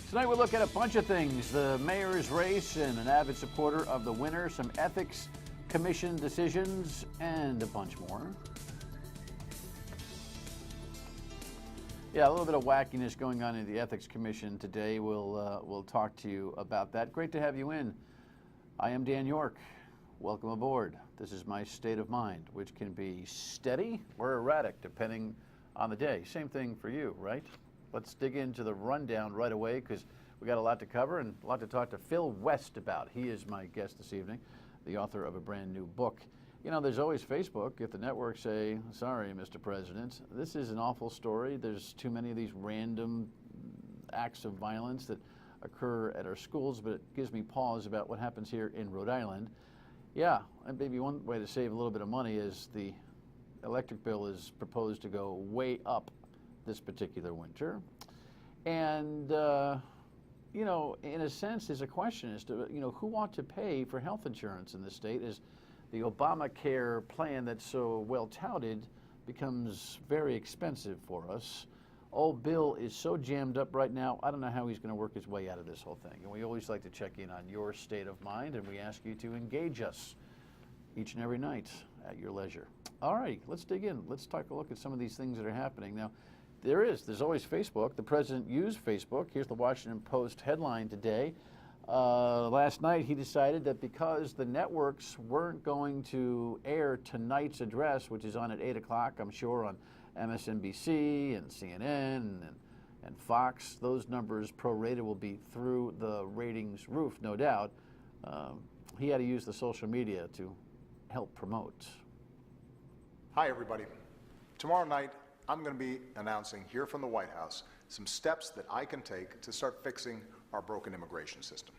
Tonight we look at a bunch of things. The mayor's race and an avid supporter of the winner, some ethics commission decisions, and a bunch more. Yeah, a little bit of wackiness going on in the Ethics Commission today. We'll talk to you about that. Great to have you in. I am Dan York. Welcome aboard. This is my state of mind, which can be steady or erratic depending on the day. Same thing for you, right? Let's dig into the rundown right away because we got a lot to cover and a lot to talk to Phil West about. He is my guest this evening, the author of a brand new book. You know, there's always Facebook. If the networks say, sorry, Mr. President, this is an awful story. There's too many of these random acts of violence that occur at our schools, but it gives me pause about what happens here in Rhode Island. Yeah, and maybe one way to save a little bit of money is the electric bill is proposed to go way up this particular winter. And, you know, in a sense, there's a question as to, you know, who ought to pay for health insurance in this state as the Obamacare plan that's so well touted becomes very expensive for us. Old Bill is so jammed up right now, I don't know how he's going to work his way out of this whole thing. And we always like to check in on your state of mind, and we ask you to engage us each and every night at your leisure. All right, let's dig in. Let's take a look at some of these things that are happening. Now, there's always Facebook. The president used Facebook. Here's the Washington Post headline today. Last night he decided that because the networks weren't going to air tonight's address, which is on at 8 o'clock, I'm sure, on MSNBC and CNN and Fox, those numbers prorated will be through the ratings roof, no doubt. He had to use the social media to help promote. Hi, everybody. Tomorrow night, I'm going to be announcing here from the White House some steps that I can take to start fixing our broken immigration system.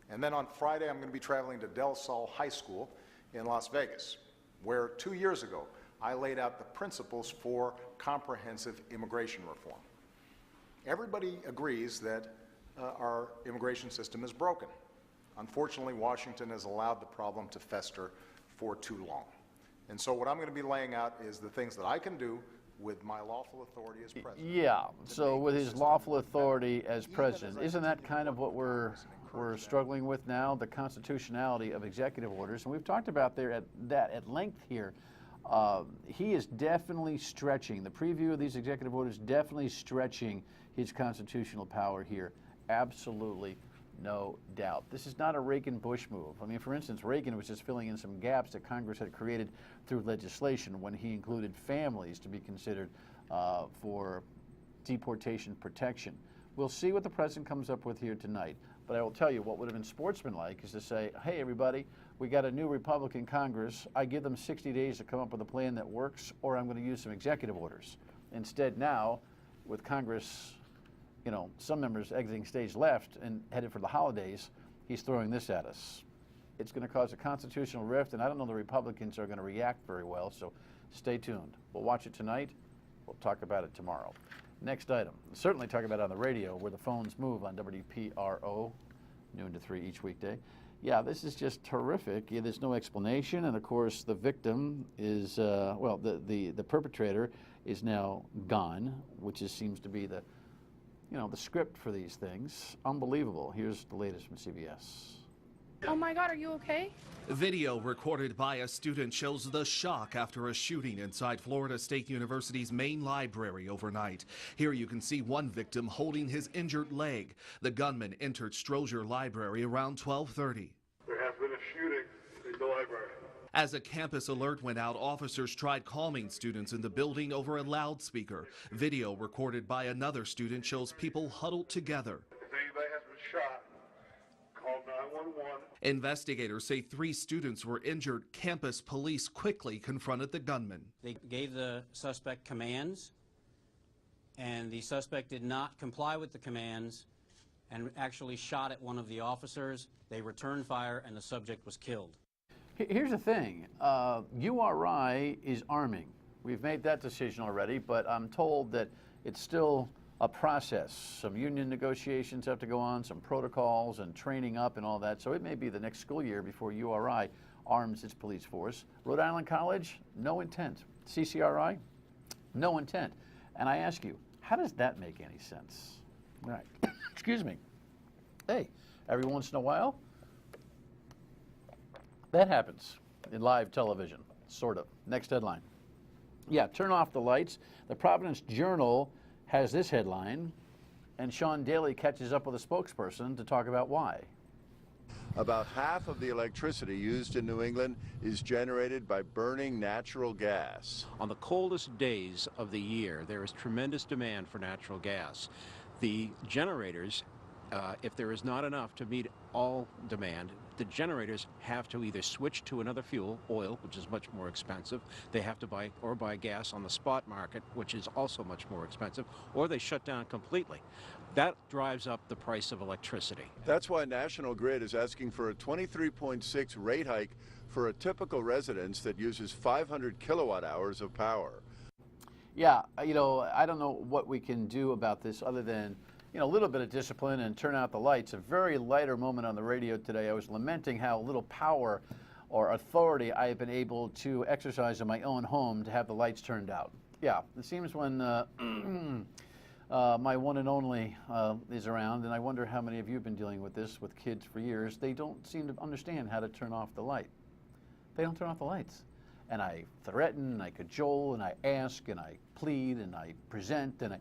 And then on Friday, I'm going to be traveling to Del Sol High School in Las Vegas, where 2 years ago, I laid out the principles for comprehensive immigration reform. Everybody agrees that our immigration system is broken. Unfortunately, Washington has allowed the problem to fester for too long. And so what I'm going to be laying out is the things that I can do with my lawful authority as president. Yeah, so with his lawful authority as president, isn't that kind of what we're struggling with now, the constitutionality of executive orders? And we've talked about that at length here. He is definitely stretching, the preview of these executive orders, definitely stretching his constitutional power here. Absolutely no doubt. This is not a Reagan-Bush move. I mean, for instance, Reagan was just filling in some gaps that Congress had created through legislation when he included families to be considered for deportation protection. We'll see what the president comes up with here tonight. But I will tell you what would have been sportsmanlike is to say, hey, everybody, we got a new Republican Congress. I give them 60 days to come up with a plan that works, or I'm going to use some executive orders. Instead now, with Congress, you know, some members exiting stage left and headed for the holidays, he's throwing this at us. It's going to cause a constitutional rift, and I don't know the Republicans are going to react very well, so stay tuned. We'll watch it tonight. We'll talk about it tomorrow. Next item, certainly talk about it on the radio where the phones move on WPRO, noon to 3 each weekday. Yeah, this is just terrific. Yeah, there's no explanation, and of course the victim is, well, the perpetrator is now gone, which seems to be the, you know, the script for these things. Unbelievable. Here's the latest from CBS. Oh my God, are you okay? Video recorded by a student shows the shock after a shooting inside Florida State University's main library overnight. Here you can see one victim holding his injured leg. The gunman entered Strozier Library around 12:30. There has been a shooting in the library. As a campus alert went out, officers tried calming students in the building over a loudspeaker. Video recorded by another student shows people huddled together. If anybody has been shot, call 911. Investigators say 3 students were injured. Campus police quickly confronted the gunman. They gave the suspect commands, and the suspect did not comply with the commands and actually shot at one of the officers. They returned fire, and the subject was killed. Here's the thing, URI is arming. We've made that decision already, but I'm told that it's still a process. Some union negotiations have to go on, some protocols and training up and all that. So it may be the next school year before URI arms its police force. Rhode Island College, no intent. CCRI, no intent. And I ask you, how does that make any sense? Right. Excuse me. Hey, every once in a while, that happens in live television, sort of. Next headline. Yeah, turn off the lights. The Providence Journal has this headline, and Sean Daly catches up with a spokesperson to talk about why. About half of the electricity used in New England is generated by burning natural gas. On the coldest days of the year, there is tremendous demand for natural gas. The generators, if there is not enough to meet all demand, the generators have to either switch to another fuel, oil, which is much more expensive. They have to buy gas on the spot market, which is also much more expensive, or they shut down completely. That drives up the price of electricity. That's why National Grid is asking for a 23.6 rate hike for a typical residence that uses 500 kilowatt hours of power. Yeah, you know, I don't know what we can do about this other than, you know, a little bit of discipline and turn out the lights. A very lighter moment on the radio today. I was lamenting how little power or authority I have been able to exercise in my own home to have the lights turned out. Yeah, it seems when my one and only is around, and I wonder how many of you have been dealing with this with kids for years, they don't seem to understand how to turn off the light. They don't turn off the lights. And I threaten, and I cajole, and I ask, and I plead, and I present, and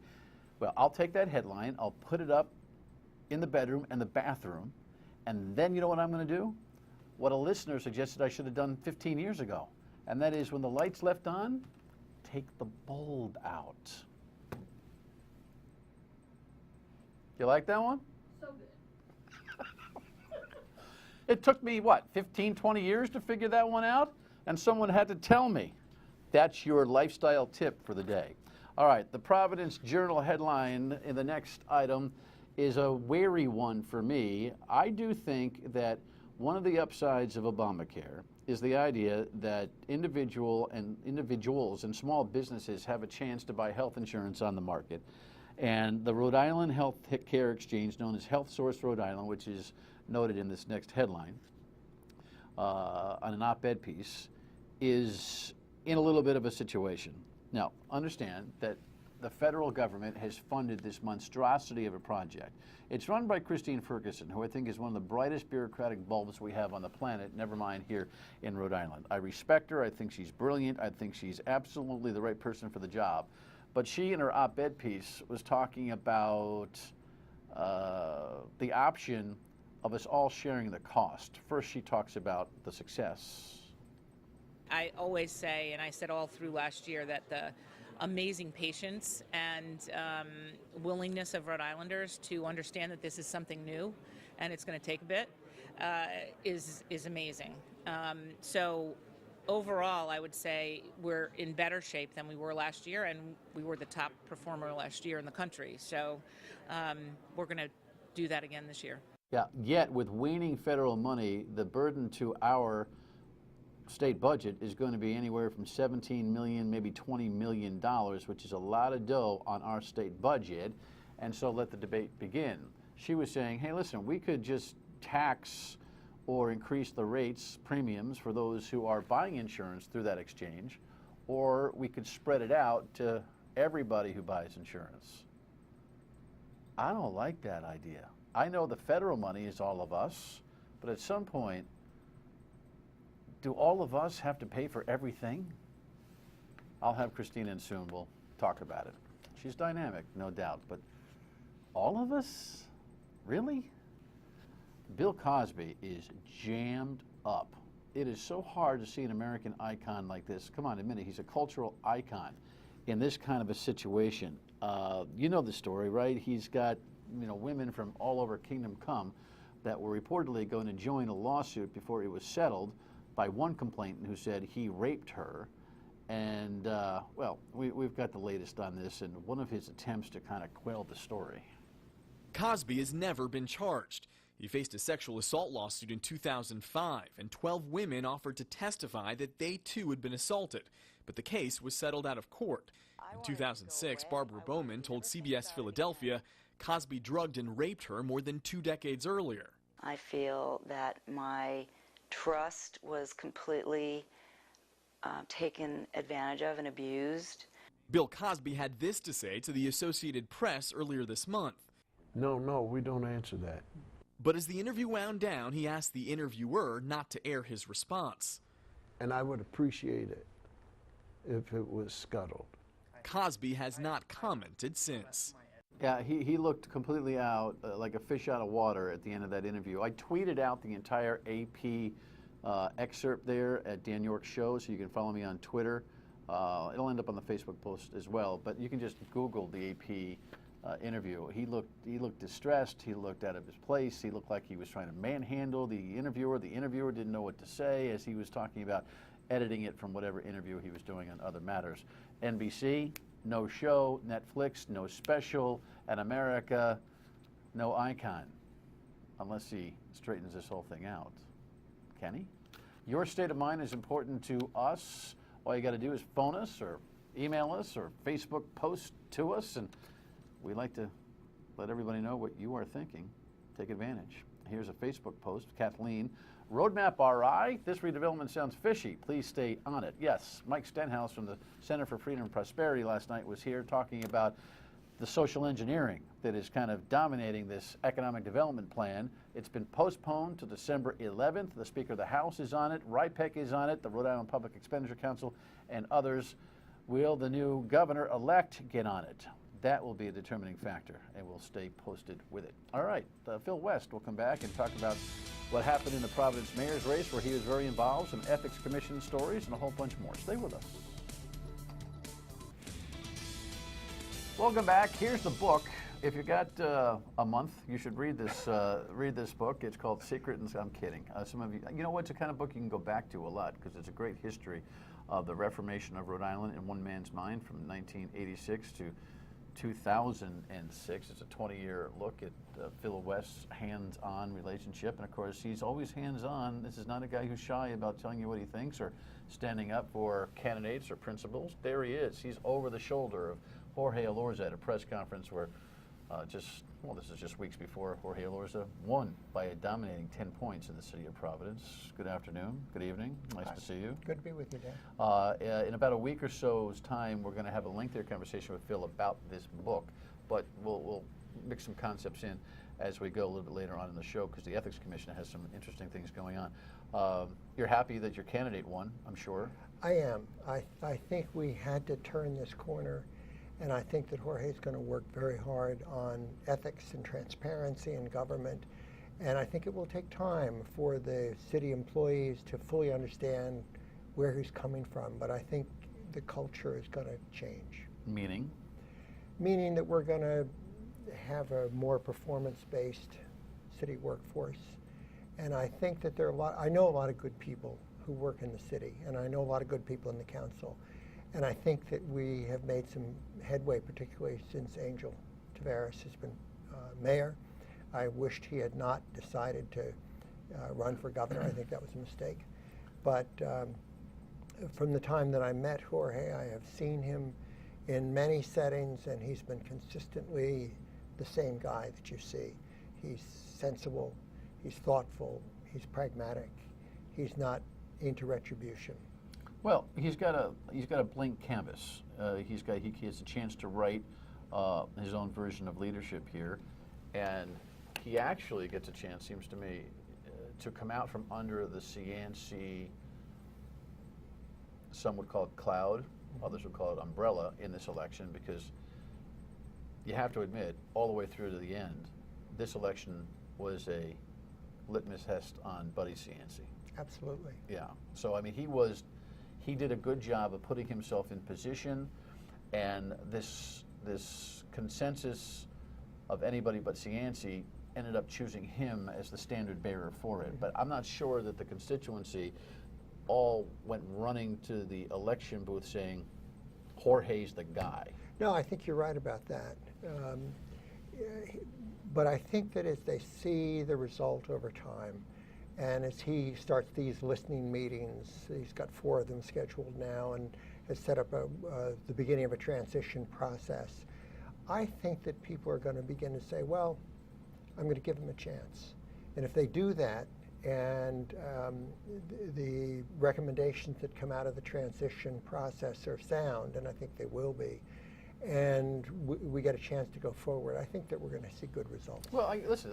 well, I'll take that headline, I'll put it up in the bedroom and the bathroom, and then you know what I'm going to do? What a listener suggested I should have done 15 years ago, and that is when the light's left on, take the bulb out. You like that one? So good. It took me, what, 15, 20 years to figure that one out? And someone had to tell me. That's your lifestyle tip for the day. All right, the Providence Journal headline in the next item is a wary one for me. I do think that one of the upsides of Obamacare is the idea that individuals and small businesses have a chance to buy health insurance on the market. And the Rhode Island Health Care Exchange, known as Health Source Rhode Island, which is noted in this next headline on an op-ed piece, is in a little bit of a situation. Now, understand that the federal government has funded this monstrosity of a project. It's run by Christine Ferguson, who I think is one of the brightest bureaucratic bulbs we have on the planet, never mind here in Rhode Island. I respect her. I think she's brilliant. I think she's absolutely the right person for the job. But she, in her op-ed piece, was talking about the option of us all sharing the cost. First, she talks about the success. I always say, and I said all through last year, that the amazing patience and willingness of Rhode Islanders to understand that this is something new and it's going to take a bit is amazing. So overall, I would say we're in better shape than we were last year, and we were the top performer last year in the country. So we're going to do that again this year. Yeah, yet with waning federal money, the burden to our state budget is going to be anywhere from $17 million, maybe $20 million, which is a lot of dough on our state budget. And so let the debate begin. She was saying, hey, listen, we could just tax or increase the rates, premiums for those who are buying insurance through that exchange, or we could spread it out to everybody who buys insurance. I don't like that idea. I know the federal money is all of us, but at some point, do all of us have to pay for everything? I'll have Christine in soon. We'll talk about it. She's dynamic, no doubt, but all of us? Really? Bill Cosby is jammed up. It is so hard to see an American icon like this. Come on, admit it. He's a cultural icon in this kind of a situation. You know the story, right? He's got, you know, women from all over Kingdom Come that were reportedly going to join a lawsuit before it was settled by one complainant who said he raped her. And, well, we've got the latest on this and one of his attempts to kind of quell the story. Cosby has never been charged. He faced a sexual assault lawsuit in 2005, and 12 women offered to testify that they too had been assaulted. But the case was settled out of court. In 2006, Barbara Bowman told CBS Philadelphia Cosby drugged and raped her more than 2 decades earlier. I feel that my trust was completely taken advantage of and abused. Bill Cosby had this to say to the Associated Press earlier this month. No, we don't answer that. But as the interview wound down, he asked the interviewer not to air his response. And I would appreciate it if it was scuttled. Cosby has not commented since. Yeah, he looked completely out, like a fish out of water at the end of that interview. I tweeted out the entire AP excerpt there at Dan York Show, so you can follow me on Twitter. It'll end up on the Facebook post as well, but you can just Google the AP interview. He looked distressed. He looked out of his place. He looked like he was trying to manhandle the interviewer. The interviewer didn't know what to say as he was talking about editing it from whatever interview he was doing on other matters. NBC, no show. Netflix, no special. And America, no icon, unless he straightens this whole thing out. Can he? Your state of mind is important to us. All you got to do is phone us or email us or Facebook post to us, and we like to let everybody know what you are thinking. Take advantage. Here's a Facebook post. Kathleen, Roadmap RI, this redevelopment sounds fishy. Please stay on it. Yes, Mike Stenhouse from the Center for Freedom and Prosperity last night was here talking about the social engineering that is kind of dominating this economic development plan. It's been postponed to December 11th. The Speaker of the House is on it. RIPEC is on it, the Rhode Island Public Expenditure Council, and others. Will the new governor-elect get on it? That will be a determining factor, and we'll stay posted with it. All right, Phil West will come back and talk about what happened in the Providence mayor's race, where he was very involved, some ethics commission stories, and a whole bunch more. Stay with us. Welcome back. Here's the book. If you got a month, you should read this. Read this book. It's called Secret. And I'm kidding. Some of you know what? It's a kind of book you can go back to a lot because it's a great history of the Reformation of Rhode Island in one man's mind from 1986 to 2006. It's a 20-year look at Phil West's hands-on relationship, and of course, he's always hands-on. This is not a guy who's shy about telling you what he thinks or standing up for candidates or principles. There he is. He's over the shoulder of Jorge Elorza at a press conference where this is just weeks before Jorge Elorza won by a dominating 10 points in the city of Providence. Good afternoon, good evening, nice to see you. Good to be with you, Dan. In about a week or so's time, we're going to have a lengthier conversation with Phil about this book, but we'll mix some concepts in as we go a little bit later on in the show because the Ethics Commission has some interesting things going on. You're happy that your candidate won, I'm sure. I am. I think we had to turn this corner. And I think that Jorge is going to work very hard on ethics and transparency in government. And I think it will take time for the city employees to fully understand where he's coming from. But I think the culture is going to change. Meaning? Meaning that we're going to have a more performance-based city workforce. And I think that I know a lot of good people who work in the city, and I know a lot of good people in the council. And I think that we have made some headway, particularly since Angel Tavares has been mayor. I wished he had not decided to run for governor. I think that was a mistake. But from the time that I met Jorge, I have seen him in many settings, and he's been consistently the same guy that you see. He's sensible, he's thoughtful, he's pragmatic, he's not into retribution. Well, he's got a blank canvas. He has a chance to write his own version of leadership here, and he actually gets a chance, seems to me, to come out from under the Cianci. Some would call it cloud, others would call it umbrella in this election, because you have to admit, all the way through to the end, this election was a litmus test on Buddy Cianci. Absolutely. Yeah. So I mean, he did a good job of putting himself in position, and this consensus of anybody but Cianci ended up choosing him as the standard bearer for it. But I'm not sure that the constituency all went running to the election booth saying, Jorge's the guy. No, I think you're right about that. But I think that as they see the result over time, and as he starts these listening meetings, he's got 4 of them scheduled now and has set up the beginning of a transition process. I think that people are going to begin to say, well, I'm going to give him a chance. And if they do that, and the recommendations that come out of the transition process are sound, and I think they will be, and we get a chance to go forward, I think that we're going to see good results. Well, listen,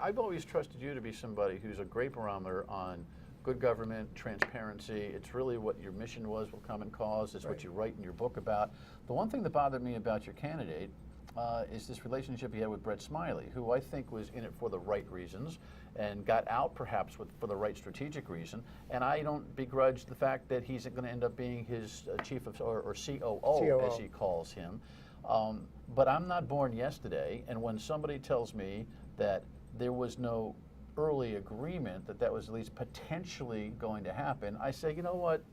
I've always trusted you to be somebody who's a great barometer on good government, transparency. It's really what your mission was with Common Cause. It's what you write in your book about. The one thing that bothered me about your candidate is this relationship he had with Brett Smiley, who I think was in it for the right reasons and got out perhaps for the right strategic reason. And I don't begrudge the fact that he's going to end up being his chief of, or COO, as he calls him. But I'm not born yesterday, and when somebody tells me that there was no early agreement that was at least potentially going to happen, I say, you know what,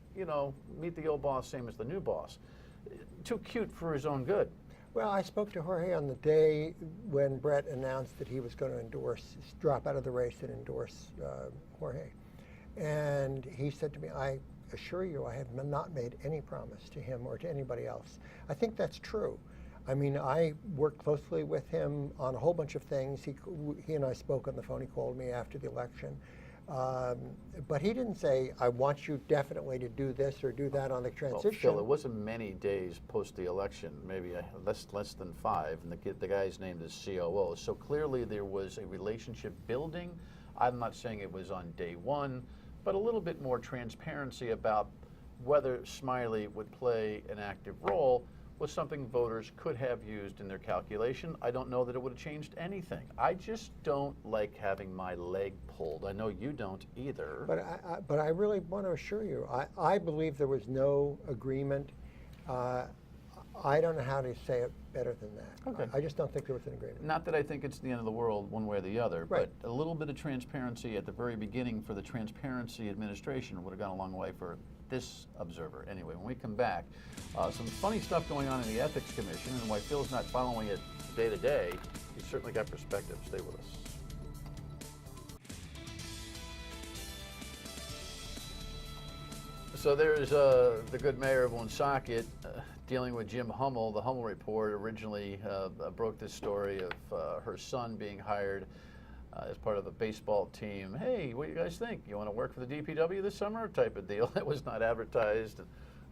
meet the old boss, same as the new boss. Too cute for his own good. Well, I spoke to Jorge on the day when Brett announced that he was going to drop out of the race and endorse Jorge. And he said to me, I assure you, I have not made any promise to him or to anybody else. I think that's true. I mean, I worked closely with him on a whole bunch of things. He and I spoke on the phone. He called me after the election. But he didn't say, I want you definitely to do this or do that on the transition. Well, Phil, it wasn't many days post the election, maybe less than 5, and the guy's named as COO. So clearly there was a relationship building. I'm not saying it was on day one, but a little bit more transparency about whether Smiley would play an active role was something voters could have used in their calculation. I don't know that it would have changed anything. I just don't like having my leg pulled. I know you don't either. But I really want to assure you, I believe there was no agreement. I don't know how to say it better than that. Okay. I just don't think there was an agreement. Not that I think it's the end of the world one way or the other, right. But a little bit of transparency at the very beginning for the Transparency Administration would have gone a long way for this observer. Anyway, when we come back, some funny stuff going on in the Ethics Commission, and why Phil's not following it day to day. He's certainly got perspective. Stay with us. So there's the good mayor of Woonsocket dealing with Jim Hummel. The Hummel Report originally broke this story of her son being hired as part of a baseball team. Hey, what do you guys think? You want to work for the DPW this summer? Type of deal. It was not advertised.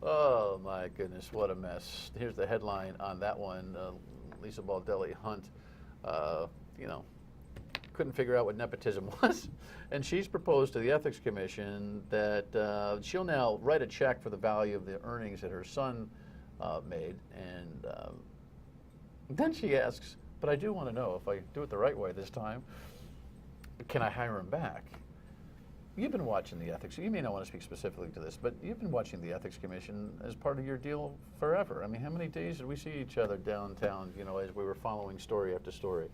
Oh my goodness, what a mess. Here's the headline on that one. Lisa Baldelli Hunt, couldn't figure out what nepotism was. And she's proposed to the Ethics Commission that she'll now write a check for the value of the earnings that her son made. And then she asks, but I do want to know if I do it the right way this time, can I hire him back? You've been watching the ethics. You may not want to speak specifically to this, but you've been watching the Ethics Commission as part of your deal forever. I mean, how many days did we see each other downtown, as we were following story after story?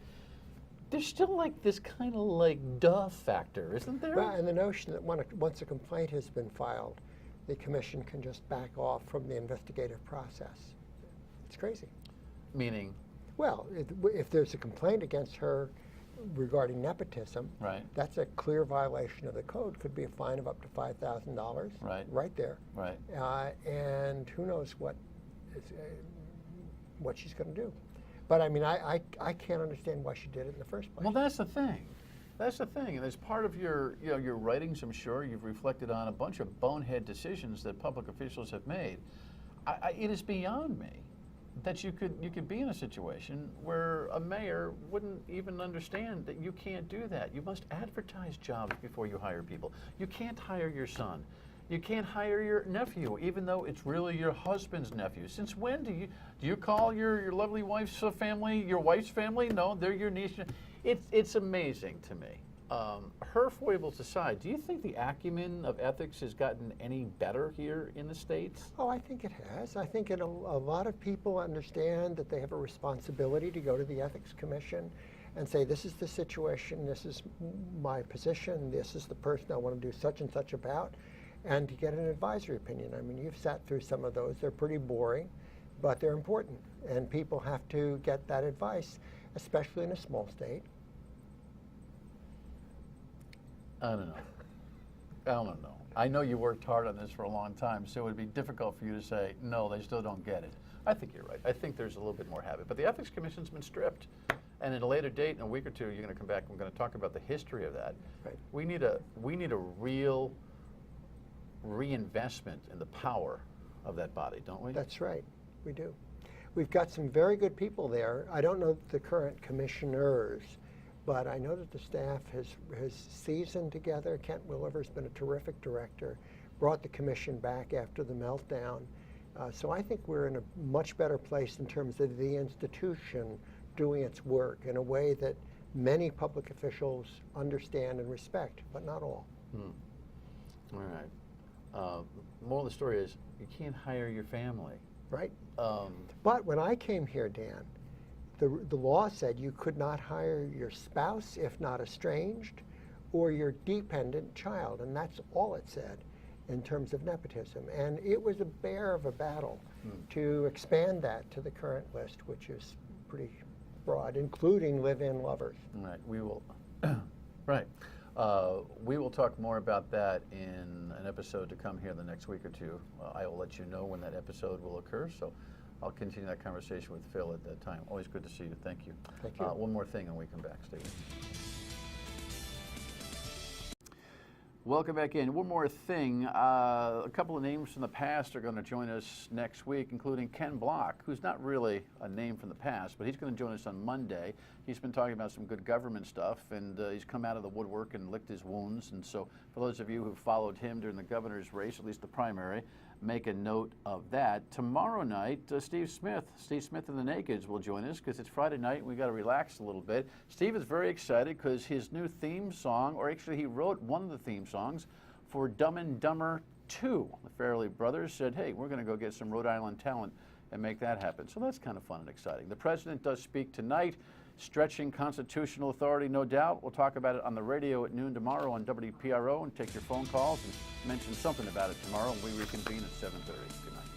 There's still like this kind of like duh factor, isn't there? Well, and the notion that once a complaint has been filed, the commission can just back off from the investigative process. It's crazy. Meaning? Well, if there's a complaint against her regarding nepotism, right, that's a clear violation of the code. Could be a fine of up to $5,000. Right there. Right. And who knows what she's going to do. But I mean, I can't understand why she did it in the first place. Well, that's the thing. That's the thing. And as part of your writings, I'm sure you've reflected on a bunch of bonehead decisions that public officials have made. It is beyond me that you could be in a situation where a mayor wouldn't even understand that you can't do that. You must advertise jobs before you hire people. You can't hire your son. You can't hire your nephew, even though it's really your husband's nephew. Since when do you call your lovely wife's family your wife's family? No, they're your niece. It's amazing to me. Her foibles aside, do you think the acumen of ethics has gotten any better here in the States? Oh, I think it has. I think a lot of people understand that they have a responsibility to go to the Ethics Commission and say, this is the situation, this is my position, this is the person I want to do such and such about, and to get an advisory opinion. I mean, you've sat through some of those. They're pretty boring, but they're important, and people have to get that advice, especially in a small state. I don't know. I know you worked hard on this for a long time, so it would be difficult for you to say, no, they still don't get it. I think you're right. I think there's a little bit more habit. But the Ethics Commission's been stripped. And at a later date, in a week or two, you're going to come back and we're going to talk about the history of that. Right. We need a real reinvestment in the power of that body, don't we? That's right. We do. We've got some very good people there. I don't know the current commissioners, but I know that the staff has seasoned together. Kent Williver's been a terrific director, brought the commission back after the meltdown. So I think we're in a much better place in terms of the institution doing its work in a way that many public officials understand and respect, but not all. All right. Moral of the story is you can't hire your family. Right. But when I came here, Dan, the law said you could not hire your spouse if not estranged or your dependent child, and that's all it said in terms of nepotism. And it was a bear of a battle to expand that to the current list, which is pretty broad, including live-in lovers. Right. We will. Right. We will talk more about that in an episode to come here the next week or two. I will let you know when that episode will occur, so I'll continue that conversation with Phil at that time. Always good to see you. Thank you. Thank you. One more thing and we come back. Stay with me. Welcome back in. One more thing. A couple of names from the past are going to join us next week, including Ken Block, who's not really a name from the past, but he's going to join us on Monday. He's been talking about some good government stuff, and he's come out of the woodwork and licked his wounds. And so for those of you who followed him during the governor's race, at least the primary, make a note of that. Tomorrow night, Steve Smith and the Nakeds will join us because it's Friday night and we got to relax a little bit. Steve is very excited because his new theme song, or actually he wrote one of the theme songs for Dumb and Dumber 2. The Farrelly brothers said, hey, we're going to go get some Rhode Island talent and make that happen. So that's kind of fun and exciting. The president does speak tonight, stretching constitutional authority, no doubt. We'll talk about it on the radio at noon tomorrow on WPRO and take your phone calls and mention something about it tomorrow, and we reconvene at 7:30. Good night.